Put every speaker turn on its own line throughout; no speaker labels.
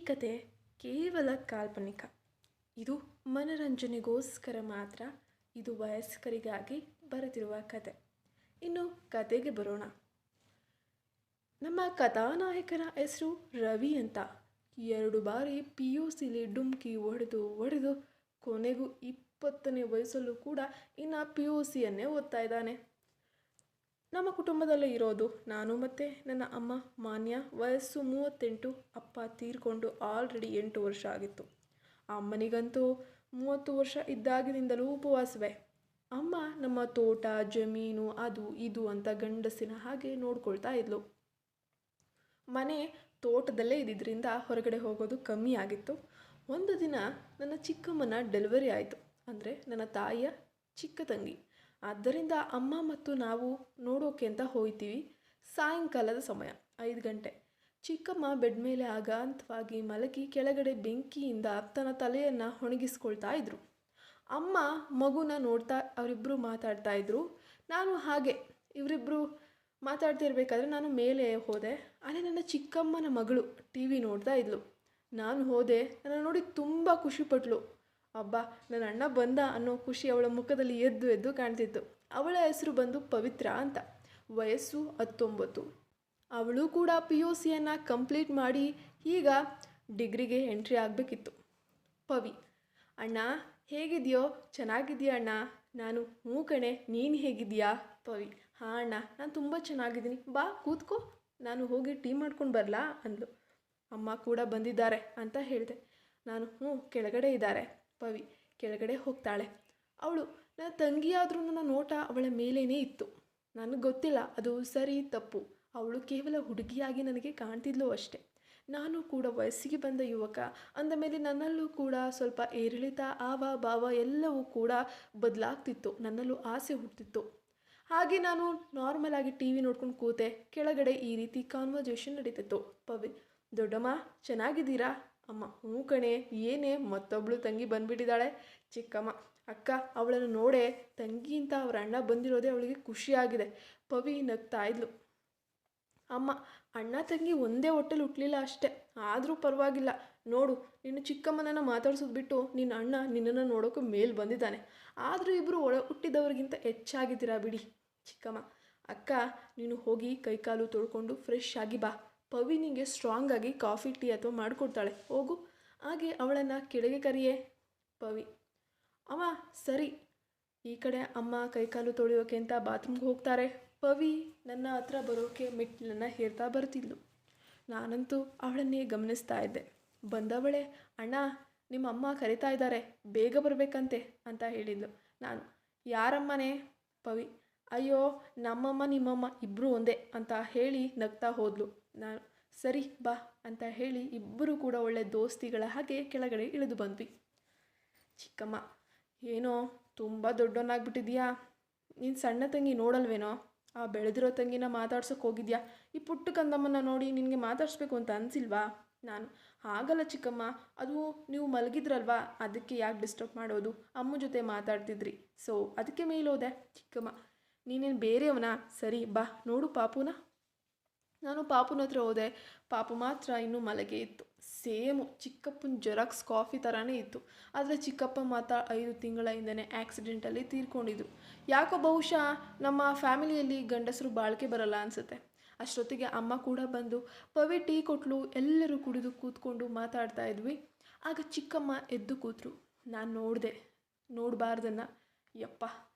ಕತೆ ಕೇವಲ ಕಾಲ್ಪನಿಕ. ಇದು ಮನರಂಜನೆಗೋಸ್ಕರ ಮಾತ್ರ. ಇದು ವಯಸ್ಕರಿಗಾಗಿ ಬರೆದಿರುವ ಕತೆ. ಇನ್ನು ಕತೆಗೆ ಬರೋಣ. ನಮ್ಮ ಕಥಾನಾಯಕನ ಹೆಸರು ರವಿ ಅಂತ. 2 ಬಾರಿ PUCಲಿ ಡುಮ್ಕಿ ಹೊಡೆದು ಕೊನೆಗೂ 20ನೇ ವಯಸ್ಸಲ್ಲೂ ಕೂಡ ಇನ್ನು PUCಯನ್ನೇ ಓದ್ತಾ ಇದ್ದಾನೆ. ನಮ್ಮ ಕುಟುಂಬದಲ್ಲೇ ಇರೋದು ನಾನು ಮತ್ತು ನನ್ನ ಅಮ್ಮ ಮಾನ್ಯ. ವಯಸ್ಸು 38. ಅಪ್ಪ ತೀರ್ಕೊಂಡು ಆಲ್ರೆಡಿ 8 ವರ್ಷ ಆಗಿತ್ತು. ಅಮ್ಮನಿಗಂತೂ 30 ವರ್ಷ ಇದ್ದಾಗಿನಿಂದಲೂ ಉಪವಾಸವೇ. ಅಮ್ಮ ನಮ್ಮ ತೋಟ ಜಮೀನು ಅದು ಇದು ಅಂತ ಗಂಡಸಿನ ಹಾಗೆ ನೋಡ್ಕೊಳ್ತಾ ಇದ್ಲು. ಮನೆ ತೋಟದಲ್ಲೇ ಇದ್ದಿದ್ದರಿಂದ ಹೊರಗಡೆ ಹೋಗೋದು ಕಮ್ಮಿ ಆಗಿತ್ತು. ಒಂದು ದಿನ ನನ್ನ ಚಿಕ್ಕಮ್ಮನ ಡೆಲಿವರಿ ಆಯಿತು. ಅಂದರೆ ನನ್ನ ತಾಯಿಯ ಚಿಕ್ಕ ತಂಗಿ. ಆದ್ದರಿಂದ ಅಮ್ಮ ಮತ್ತು ನಾವು ನೋಡೋಕೆ ಅಂತ ಹೋಗ್ತೀವಿ. ಸಾಯಂಕಾಲದ ಸಮಯ 5 ಗಂಟೆ. ಚಿಕ್ಕಮ್ಮ ಬೆಡ್ ಮೇಲೆ ಅಗಾಂತವಾಗಿ ಮಲಗಿ ಕೆಳಗಡೆ ಬೆಂಕಿಯಿಂದ ತನ್ನ ತಲೆಯನ್ನು ಒಣಗಿಸ್ಕೊಳ್ತಾ ಇದ್ರು. ಅಮ್ಮ ಮಗುನ ನೋಡ್ತಾ ಅವರಿಬ್ಬರು ಮಾತಾಡ್ತಾ ಇದ್ರು. ನಾನು ಹಾಗೆ ಇವರಿಬ್ಬರು ಮಾತಾಡ್ತಿರ್ಬೇಕಾದ್ರೆ ನಾನು ಮೇಲೆ ಹೋದೆ. ಅಲ್ಲಿ ನನ್ನ ಚಿಕ್ಕಮ್ಮನ ಮಗಳು TV ನೋಡ್ತಾ ಇದ್ಲು. ನಾನು ಹೋದೆ. ನನ್ನ ನೋಡಿ ತುಂಬ ಖುಷಿಪಟ್ಲು. ಅಬ್ಬಾ, ನನ್ನ ಅಣ್ಣ ಬಂದ ಅನ್ನೋ ಖುಷಿ ಅವಳ ಮುಖದಲ್ಲಿ ಎದ್ದು ಕಾಣ್ತಿತ್ತು. ಅವಳ ಹೆಸರು ಬಂದು ಪವಿತ್ರ ಅಂತ. ವಯಸ್ಸು 19. ಅವಳು ಕೂಡ PUCಯನ್ನು ಕಂಪ್ಲೀಟ್ ಮಾಡಿ ಈಗ ಡಿಗ್ರಿಗೆ ಎಂಟ್ರಿ ಆಗಬೇಕಿತ್ತು. ಪವಿ: ಅಣ್ಣ ಹೇಗಿದೆಯೋ? ಚೆನ್ನಾಗಿದೆಯಾ ಅಣ್ಣ? ನಾನು ಹ್ಞೂ ಕಣೆ, ನೀನು ಹೇಗಿದೆಯಾ? ಪವಿ: ಹಾಂ ಅಣ್ಣ, ನಾನು ತುಂಬ ಚೆನ್ನಾಗಿದ್ದೀನಿ, ಬಾ ಕೂತ್ಕೋ, ನಾನು ಹೋಗಿ ಟೀ ಮಾಡ್ಕೊಂಡು ಬರಲಾ ಅಂದ್ಲು. ಅಮ್ಮ ಕೂಡ ಬಂದಿದ್ದಾರೆ ಅಂತ ಹೇಳಿದೆ. ನಾನು ಹ್ಞೂ ಕೆಳಗಡೆ ಇದ್ದಾರೆ. ಪವಿ ಕೆಳಗಡೆ ಹೋಗ್ತಾಳೆ. ಅವಳು ನನ್ನ ತಂಗಿಯಾದರೂ ನನ್ನ ನೋಟ ಅವಳ ಮೇಲೇ ಇತ್ತು. ನನಗೆ ಗೊತ್ತಿಲ್ಲ ಅದು ಸರಿ ತಪ್ಪು. ಅವಳು ಕೇವಲ ಹುಡುಗಿಯಾಗಿ ನನಗೆ ಕಾಣ್ತಿದ್ಲು ಅಷ್ಟೆ. ನಾನು ಕೂಡ ವಯಸ್ಸಿಗೆ ಬಂದ ಯುವಕ ಅಂದ ಮೇಲೆ ನನ್ನಲ್ಲೂ ಕೂಡ ಸ್ವಲ್ಪ ಏರಿಳಿತ ಆವ ಭಾವ ಎಲ್ಲವೂ ಕೂಡ ಬದಲಾಗ್ತಿತ್ತು. ನನ್ನಲ್ಲೂ ಆಸೆ ಹುಟ್ಟಿತ್ತು. ಹಾಗೆ ನಾನು ನಾರ್ಮಲ್ ಆಗಿ TV ನೋಡ್ಕೊಂಡು ಕೂತೆ. ಕೆಳಗಡೆ ಈ ರೀತಿ ಕಾನ್ವರ್ಜೇಷನ್ ನಡೀತಿತ್ತು. ಪವಿ: ದೊಡ್ಡಮ್ಮ ಚೆನ್ನಾಗಿದ್ದೀರಾ? ಅಮ್ಮ: ಹ್ಞೂ ಕಣೆ, ಏನೇ ಮತ್ತೊಬ್ಬಳು ತಂಗಿ ಬಂದುಬಿಟ್ಟಿದ್ದಾಳೆ. ಚಿಕ್ಕಮ್ಮ: ಅಕ್ಕ ಅವಳನ್ನು ನೋಡೆ, ತಂಗಿಯಿಂದ ಅವ್ರ ಅಣ್ಣ ಬಂದಿರೋದೇ ಅವಳಿಗೆ ಖುಷಿಯಾಗಿದೆ. ಪವಿ ನಗ್ತಾ ಇದ್ಲು. ಅಮ್ಮ: ಅಣ್ಣ ತಂಗಿ ಒಂದೇ ಹೊಟ್ಟೆಲಿ ಹುಟ್ಟಲಿಲ್ಲ ಅಷ್ಟೇ, ಆದರೂ ಪರವಾಗಿಲ್ಲ. ನೋಡು, ನಿನ್ನ ಚಿಕ್ಕಮ್ಮನನ್ನು ಮಾತಾಡ್ಸೋದು ಬಿಟ್ಟು ನಿನ್ನ ಅಣ್ಣ ನಿನ್ನನ್ನು ನೋಡೋಕೆ ಮೇಲೆ ಬಂದಿದ್ದಾನೆ. ಆದರೂ ಇಬ್ಬರು ಒಳ ಹುಟ್ಟಿದವ್ರಿಗಿಂತ ಹೆಚ್ಚಾಗಿದ್ದೀರಾ ಬಿಡಿ. ಚಿಕ್ಕಮ್ಮ: ಅಕ್ಕ ನೀನು ಹೋಗಿ ಕೈಕಾಲು ತೊಳ್ಕೊಂಡು ಫ್ರೆಶ್ ಆಗಿ ಬಾ. ಪವಿ ನಿಂಗೆ ಸ್ಟ್ರಾಂಗ್ ಆಗಿ ಕಾಫಿ ಟೀ ಅಥವಾ ಮಾಡಿಕೊಡ್ತಾಳೆ, ಹೋಗು. ಹಾಗೆ ಅವಳನ್ನು ಕೆಳಗೆ ಕರಿಯೇ. ಪವಿ: ಅಮ್ಮ ಸರಿ. ಈ ಕಡೆ ಅಮ್ಮ ಕೈಕಾಲು ತೊಳೆಯೋಕೆ ಅಂತ ಬಾತ್ರೂಮ್ಗೆ ಹೋಗ್ತಾರೆ. ಪವಿ ನನ್ನ ಹತ್ರ ಬರೋಕೆ ಮೆಟ್ಟಿಲನ್ನು ಹೇರ್ತಾ ಬರ್ತಿದ್ಲು. ನಾನಂತೂ ಅವಳನ್ನೇ ಗಮನಿಸ್ತಾ ಇದ್ದೆ. ಬಂದವಳೆ: ಅಣ್ಣ ನಿಮ್ಮ ಅಮ್ಮ ಕರಿತಾ ಇದ್ದಾರೆ, ಬೇಗ ಬರಬೇಕಂತೆ ಅಂತ ಹೇಳಿದ್ಲು. ನಾನು: ಯಾರಮ್ಮನೇ? ಪವಿ: ಅಯ್ಯೋ ನಮ್ಮಮ್ಮ ನಿಮ್ಮಮ್ಮ ಇಬ್ಬರು ಒಂದೇ ಅಂತ ಹೇಳಿ ನಗ್ತಾ ಹೋದ್ಲು. ನಾನು: ಸರಿ ಬಾ ಅಂತ ಹೇಳಿ ಇಬ್ಬರು ಕೂಡ ಒಳ್ಳೆ ದೋಸ್ತಿಗಳ ಹಾಗೆ ಕೆಳಗಡೆ ಇಳಿದು ಬಂದ್ವಿ. ಚಿಕ್ಕಮ್ಮ: ಏನೋ ತುಂಬ ದೊಡ್ಡವನಾಗ್ಬಿಟ್ಟಿದ್ಯಾ, ನೀನು ಸಣ್ಣ ತಂಗಿ ನೋಡಲ್ವೇನೋ? ಆ ಬೆಳೆದಿರೋ ತಂಗಿನ ಮಾತಾಡ್ಸೋಕೆ ಹೋಗಿದ್ಯಾ? ಈ ಪುಟ್ಟ ಕಂದಮ್ಮನ ನೋಡಿ ನಿನಗೆ ಮಾತಾಡಿಸ್ಬೇಕು ಅಂತ ಅನಿಸಿಲ್ವಾ? ನಾನು: ಹಾಗಲ್ಲ ಚಿಕ್ಕಮ್ಮ, ಅದು ನೀವು ಮಲಗಿದ್ರಲ್ವಾ, ಅದಕ್ಕೆ ಯಾಕೆ ಡಿಸ್ಟರ್ಬ್ ಮಾಡೋದು? ಅಮ್ಮ ಜೊತೆ ಮಾತಾಡ್ತಿದ್ರಿ, ಸೊ ಅದಕ್ಕೆ ಮೇಲೋದೆ. ಚಿಕ್ಕಮ್ಮ: ನೀನೇನು ಬೇರೆಯವನಾ? ಸರಿ ಬಾ ನೋಡು ಪಾಪುನ. ನಾನು ಪಾಪುನ ಹತ್ರ ಹೋದೆ. ಪಾಪು ಮಾತ್ರ ಇನ್ನೂ ಮಲಗೇ ಇತ್ತು. ಸೇಮು ಚಿಕ್ಕಪ್ಪನ ಜೆರಾಕ್ಸ್ ಕಾಫಿ ಥರನೇ ಇತ್ತು. ಆದರೆ ಚಿಕ್ಕಪ್ಪ ಮಾತ್ರ 5 ತಿಂಗಳ ಹಿಂದೆಯೇ ಆಕ್ಸಿಡೆಂಟಲ್ಲಿ ತೀರ್ಕೊಂಡಿದ್ರು. ಯಾಕೋ ಬಹುಶಃ ನಮ್ಮ ಫ್ಯಾಮಿಲಿಯಲ್ಲಿ ಗಂಡಸರು ಬಾಳಿಕೆ ಬರಲ್ಲ ಅನಿಸುತ್ತೆ. ಅಷ್ಟೊತ್ತಿಗೆ ಅಮ್ಮ ಕೂಡ ಬಂದು ಪವಿ ಟೀ ಕೊಟ್ಲು. ಎಲ್ಲರೂ ಕುಡಿದು ಕೂತ್ಕೊಂಡು ಮಾತಾಡ್ತಾ ಇದ್ವಿ. ಆಗ ಚಿಕ್ಕಮ್ಮ ಎದ್ದು ಕೂತರು. ನಾನು ನೋಡಿದೆ, ನೋಡಬಾರ್ದನ್ನ. ಯಪ್ಪ.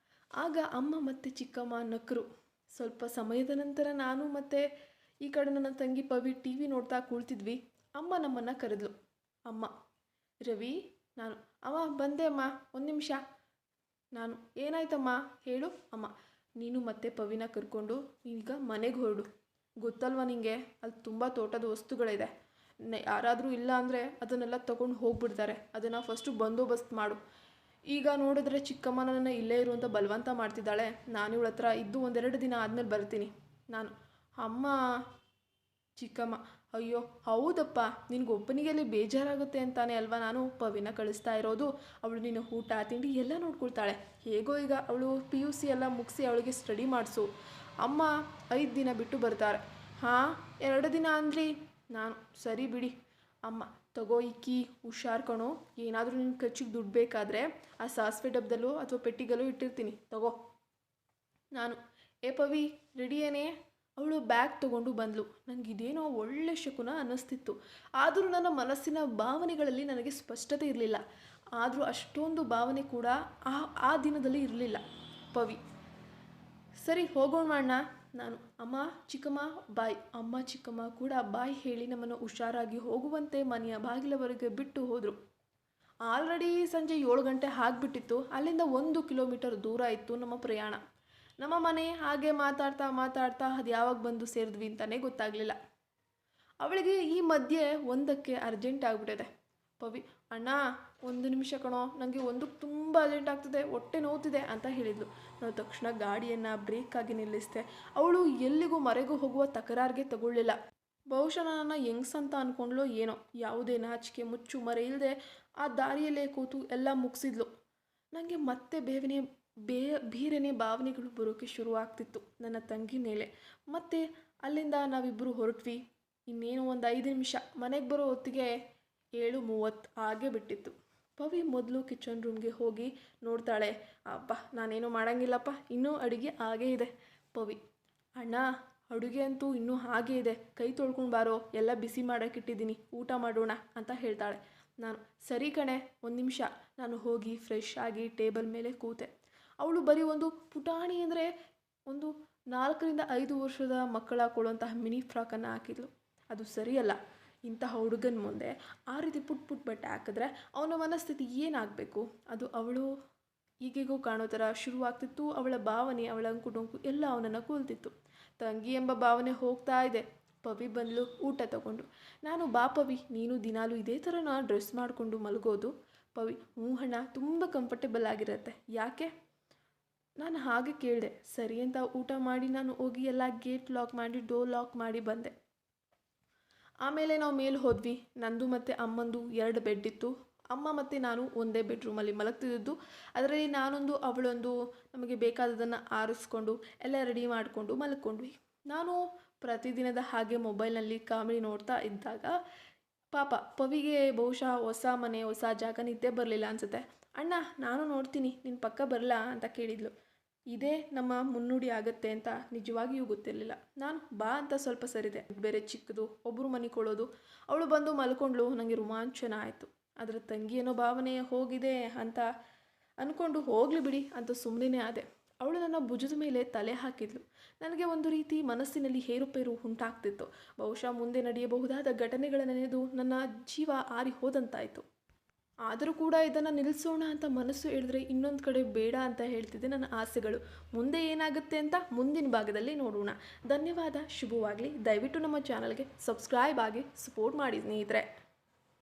ಆಗ ಅಮ್ಮ ಮತ್ತು ಚಿಕ್ಕಮ್ಮ ನಕ್ಕರು. ಸ್ವಲ್ಪ ಸಮಯದ ನಂತರ ನಾನು ಮತ್ತು ಈ ಕಡೆ ನನ್ನ ತಂಗಿ ಪವಿ TV ನೋಡ್ತಾ ಕೂಳ್ತಿದ್ವಿ. ಅಮ್ಮ ನಮ್ಮನ್ನು ಕರೆದ್ಲು. ಅಮ್ಮ: ರವಿ. ನಾನು: ಅಮ್ಮ ಬಂದೆ ಅಮ್ಮ, 1 ನಿಮಿಷ. ನಾನು: ಏನಾಯ್ತಮ್ಮ ಹೇಳು. ಅಮ್ಮ: ನೀನು ಮತ್ತೆ ಪವಿನ ಕರ್ಕೊಂಡು ಈಗ ಮನೆಗೆ ಹೊರಡು. ಗೊತ್ತಲ್ವ ನಿಂಗೆ, ಅಲ್ಲಿ ತುಂಬ ತೋಟದ ವಸ್ತುಗಳಿದೆ. ಯಾರಾದರೂ ಇಲ್ಲ ಅಂದರೆ ಅದನ್ನೆಲ್ಲ ತೊಗೊಂಡು ಹೋಗ್ಬಿಡ್ತಾರೆ. ಅದನ್ನು ಫಸ್ಟು ಬಂದೋಬಸ್ತ್ ಮಾಡು. ಈಗ ನೋಡಿದ್ರೆ ಚಿಕ್ಕಮ್ಮ ನನ್ನನ್ನು ಇಲ್ಲೇ ಇರು ಅಂತ ಬಲವಂತ ಮಾಡ್ತಿದ್ದಾಳೆ. ನಾನು ಇವಳ ಹತ್ರ ಇದ್ದು 1-2 ದಿನ ಆದಮೇಲೆ ಬರ್ತೀನಿ. ನಾನು: ಅಮ್ಮ. ಚಿಕ್ಕಮ್ಮ: ಅಯ್ಯೋ ಹೌದಪ್ಪ, ನಿನಗೊಬ್ಬನಿಗೆಲ್ಲಿ ಬೇಜಾರಾಗುತ್ತೆ ಅಂತಾನೆ ಅಲ್ವಾ ನಾನು ಪವಿನ ಕಳಿಸ್ತಾ ಇರೋದು. ಅವಳು ನಿನ್ನ ಊಟ ತಿಂಡಿ ಎಲ್ಲ ನೋಡ್ಕೊಳ್ತಾಳೆ. ಹೇಗೋ ಈಗ ಅವಳು PUC ಎಲ್ಲ ಮುಗಿಸಿ ಅವಳಿಗೆ ಸ್ಟಡಿ ಮಾಡಿಸು. ಅಮ್ಮ 5 ದಿನ ಬಿಟ್ಟು ಬರ್ತಾರೆ. ಹಾಂ 2 ದಿನ ಅಂದ್ರಿ. ನಾನು: ಸರಿ ಬಿಡಿ. ಅಮ್ಮ ತಗೋ ಇಕ್ಕಿ ಹುಷಾರ್ ಕಣೋ, ಏನಾದರೂ ನಿನ್ನ ಖರ್ಚಿಗೆ ದುಡ್ಡು ಬೇಕಾದರೆ ಆ ಸಾಸಿವೆ ಡಬ್ಬದಲ್ಲೋ ಅಥವಾ ಪೆಟ್ಟಿಗಲ್ಲೋ ಇಟ್ಟಿರ್ತೀನಿ ತಗೋ. ನಾನು ಏ ಪವಿ ರೆಡಿಯೇನೇ? ಅವಳು ಬ್ಯಾಗ್ ತೊಗೊಂಡು ಬಂದಳು. ನನಗಿದೇನೋ ಒಳ್ಳೆ ಶಕುನ ಅನ್ನಿಸ್ತಿತ್ತು. ಆದರೂ ನನ್ನ ಮನಸ್ಸಿನ ಭಾವನೆಗಳಲ್ಲಿ ನನಗೆ ಸ್ಪಷ್ಟತೆ ಇರಲಿಲ್ಲ. ಆದರೂ ಅಷ್ಟೊಂದು ಭಾವನೆ ಕೂಡ ಆ ದಿನದಲ್ಲಿ ಇರಲಿಲ್ಲ. ಪವಿ ಸರಿ ಹೋಗೋಣ ಅಣ್ಣ. ನಾನು ಅಮ್ಮ ಚಿಕ್ಕಮ್ಮ ಬಾಯ್. ಅಮ್ಮ ಚಿಕ್ಕಮ್ಮ ಕೂಡ ಬಾಯ್ ಹೇಳಿ ನಮ್ಮನ್ನು ಹುಷಾರಾಗಿ ಹೋಗುವಂತೆ ಮನೆಯ ಬಾಗಿಲವರೆಗೆ ಬಿಟ್ಟು ಹೋದರು. ಆಲ್ರೆಡಿ ಸಂಜೆ 7 ಗಂಟೆ ಆಗಿಬಿಟ್ಟಿತ್ತು. ಅಲ್ಲಿಂದ 1 ಕಿಲೋಮೀಟರ್ ದೂರ ಇತ್ತು ನಮ್ಮ ಪ್ರಯಾಣ. ನಮ್ಮ ಮನೆ ಹಾಗೆ ಮಾತಾಡ್ತಾ ಮಾತಾಡ್ತಾ ಅದು ಯಾವಾಗ ಬಂದು ಸೇರಿದ್ವಿ ಅಂತಲೇ ಗೊತ್ತಾಗಲಿಲ್ಲ. ಅವಳಿಗೆ ಈ ಮಧ್ಯೆ ಒಂದಕ್ಕೆ ಅರ್ಜೆಂಟ್ ಆಗಿಬಿಟ್ಟಿದೆ. ಪವಿ ಅಣ್ಣ 1 ನಿಮಿಷ ಕಣೋ, ನನಗೆ ಒಂದಕ್ಕೆ ತುಂಬ ಅರ್ಜೆಂಟ್ ಆಗ್ತಿದೆ, ಹೊಟ್ಟೆ ನೋವ್ತಿದೆ ಅಂತ ಹೇಳಿದ್ಲು. ನಾನು ತಕ್ಷಣ ಗಾಡಿಯನ್ನು ಬ್ರೇಕಾಗಿ ನಿಲ್ಲಿಸಿದೆ. ಅವಳು ಎಲ್ಲಿಗೂ ಮರೆಗೂ ಹೋಗುವ ತಕರಾರಿಗೆ ತಗೊಳ್ಳಿಲ್ಲ. ಬಹುಶಃ ನನ್ನನ್ನು ಯಂಗ್ಸ್ ಅಂತ ಅಂದ್ಕೊಂಡ್ಲೋ ಏನೋ, ಯಾವುದೇ ನಾಚಿಕೆ ಮುಚ್ಚು ಮರೆ ಇಲ್ಲದೆ ಆ ದಾರಿಯಲ್ಲೇ ಕೂತು ಎಲ್ಲ ಮುಗಿಸಿದ್ಲು. ನನಗೆ ಮತ್ತೆ ಬೇರೆನೇ ಭಾವನೆಗಳು ಬರೋಕ್ಕೆ ಶುರು ಆಗ್ತಿತ್ತು ನನ್ನ ತಂಗಿ ಮೇಲೆ. ಮತ್ತು ಅಲ್ಲಿಂದ ನಾವಿಬ್ಬರು ಹೊರಟ್ವಿ. ಇನ್ನೇನು ಒಂದು 5 ನಿಮಿಷ, ಮನೆಗೆ ಬರೋ ಹೊತ್ತಿಗೆ 7:30 ಆಗೇ ಬಿಟ್ಟಿತ್ತು. ಪವಿ ಮೊದಲು ಕಿಚನ್ ರೂಮ್ಗೆ ಹೋಗಿ ನೋಡ್ತಾಳೆ. ಅಪ್ಪ ನಾನೇನು ಮಾಡೋಂಗಿಲ್ಲಪ್ಪ, ಇನ್ನೂ ಅಡುಗೆ ಹಾಗೇ ಇದೆ. ಪವಿ ಅಣ್ಣ ಅಡುಗೆ ಅಂತೂ ಇನ್ನೂ ಹಾಗೇ ಇದೆ, ಕೈ ತೊಳ್ಕೊಂಡು ಬಾರೋ, ಎಲ್ಲ ಬಿಸಿ ಮಾಡೋಕ್ಕಿಟ್ಟಿದ್ದೀನಿ, ಊಟ ಮಾಡೋಣ ಅಂತ ಹೇಳ್ತಾಳೆ. ನಾನು ಸರಿ ಕಣೆ 1 ನಿಮಿಷ. ನಾನು ಹೋಗಿ ಫ್ರೆಶ್ ಆಗಿ ಟೇಬಲ್ ಮೇಲೆ ಕೂತೆ. ಅವಳು ಬರೀ ಒಂದು ಪುಟಾಣಿ ಅಂದರೆ ಒಂದು 4ರಿಂದ 5 ವರ್ಷದ ಮಕ್ಕಳು ಹಾಕೊಳ್ಳುವಂತಹ ಮಿನಿ ಫ್ರಾಕನ್ನು ಹಾಕಿದ್ಲು. ಅದು ಸರಿಯಲ್ಲ. ಇಂತಹ ಹುಡುಗನ ಮುಂದೆ ಆ ರೀತಿ ಪುಟ್ ಬಟ್ಟೆ ಹಾಕಿದ್ರೆ ಅವನ ಮನಸ್ಥಿತಿ ಏನಾಗಬೇಕು? ಅದು ಅವಳು ಈಗಿಗೂ ಕಾಣೋ ಥರ ಶುರುವಾಗ್ತಿತ್ತು. ಅವಳ ಭಾವನೆ, ಅವಳ ಅಂಕು ಎಲ್ಲ ಅವನನ್ನು ಕೂಲ್ತಿತ್ತು. ತಂಗಿ ಎಂಬ ಭಾವನೆ ಹೋಗ್ತಾ ಇದೆ. ಪವಿ ಬಂದಳು ಊಟ ತಗೊಂಡು. ನಾನು ಬಾ ಪವಿ, ನೀನು ದಿನಾಲು ಇದೇ ಥರನ ಡ್ರೆಸ್ ಮಾಡಿಕೊಂಡು ಮಲಗೋದು? ಪವಿ ಹ್ಞೂ ಅಣ್ಣ, ತುಂಬ ಕಂಫರ್ಟೇಬಲ್ ಆಗಿರುತ್ತೆ. ಯಾಕೆ? ನಾನು ಹಾಗೆ ಕೇಳಿದೆ. ಸರಿ ಅಂತ ಊಟ ಮಾಡಿ ನಾನು ಹೋಗಿ ಎಲ್ಲ ಗೇಟ್ ಲಾಕ್ ಮಾಡಿ ಡೋರ್ ಲಾಕ್ ಮಾಡಿ ಬಂದೆ. ಆಮೇಲೆ ನಾವು ಮೇಲೆ ಹೋದ್ವಿ. ನಂದು ಮತ್ತು ಅಮ್ಮಂದು 2 ಬೆಡ್ ಇತ್ತು. ಅಮ್ಮ ಮತ್ತು ನಾನು ಒಂದೇ ಬೆಡ್ರೂಮಲ್ಲಿ ಮಲಗ್ತಿದ್ದು. ಅದರಲ್ಲಿ ನಾನೊಂದು ಅವಳೊಂದು ನಮಗೆ ಬೇಕಾದದನ್ನು ಆರಿಸ್ಕೊಂಡು ಎಲ್ಲ ರೆಡಿ ಮಾಡಿಕೊಂಡು ಮಲ್ಕೊಂಡ್ವಿ. ನಾನು ಪ್ರತಿದಿನದ ಹಾಗೆ ಮೊಬೈಲ್ನಲ್ಲಿ ಕಾಮಿಡಿ ನೋಡ್ತಾ ಇದ್ದಾಗ ಪಾಪ ಪವಿಗೆ ಬಹುಶಃ ಹೊಸ ಮನೆ ಹೊಸ ಜಾಗ ನಿದ್ದೆ ಬರಲಿಲ್ಲ ಅನಿಸುತ್ತೆ. ಅಣ್ಣ ನಾನು ನೋಡ್ತೀನಿ, ನಿನ್ನ ಪಕ್ಕ ಬರಲಾ ಅಂತ ಕೇಳಿದ್ಲು. ಇದೇ ನಮ್ಮ ಮುನ್ನುಡಿ ಆಗುತ್ತೆ ಅಂತ ನಿಜವಾಗಿಯೂ ಗೊತ್ತಿರಲಿಲ್ಲ. ನಾನು ಬಾ ಅಂತ ಸ್ವಲ್ಪ ಸರಿದೆ. ಬೇರೆ ಚಿಕ್ಕದು, ಒಬ್ಬರು ಮನಿಕೊಳ್ಳೋದು. ಅವಳು ಬಂದು ಮಲ್ಕೊಂಡ್ಳು. ನನಗೆ ರೋಮಾಂಚನ ಆಯಿತು. ಅದರ ತಂಗಿ ಏನೋ ಭಾವನೆ ಹೋಗಿದೆ ಅಂತ ಅಂದ್ಕೊಂಡು ಹೋಗಲಿ ಬಿಡಿ ಅಂತ ಸುಮ್ಮನೆ ಆದೆ. ಅವಳು ನನ್ನ ಭುಜದ ಮೇಲೆ ತಲೆ ಹಾಕಿದ್ಲು. ನನಗೆ ಒಂದು ರೀತಿ ಮನಸ್ಸಿನಲ್ಲಿ ಹೇರುಪೇರು ಉಂಟಾಗ್ತಿತ್ತು. ಬಹುಶಃ ಮುಂದೆ ನಡೆಯಬಹುದಾದ ಘಟನೆಗಳ ನೆನೆದು ನನ್ನ ಜೀವ ಆರಿ ಹೋದಂತಾಯಿತು. ಆದರೂ ಕೂಡ ಇದನ್ನು ನಿಲ್ಲಿಸೋಣ ಅಂತ ಮನಸ್ಸು ಹೇಳಿದ್ರೆ ಇನ್ನೊಂದು ಕಡೆ ಬೇಡ ಅಂತ ಹೇಳ್ತಿದ್ದೆ ನನ್ನ ಆಸೆಗಳು. ಮುಂದೆ ಏನಾಗುತ್ತೆ ಅಂತ ಮುಂದಿನ ಭಾಗದಲ್ಲಿ ನೋಡೋಣ. ಧನ್ಯವಾದ, ಶುಭವಾಗಲಿ. ದಯವಿಟ್ಟು ನಮ್ಮ ಚಾನಲ್ಗೆ ಸಬ್ಸ್ಕ್ರೈಬ್ ಆಗಿ ಸಪೋರ್ಟ್ ಮಾಡಿ ಸ್ನೇಹಿತರೆ.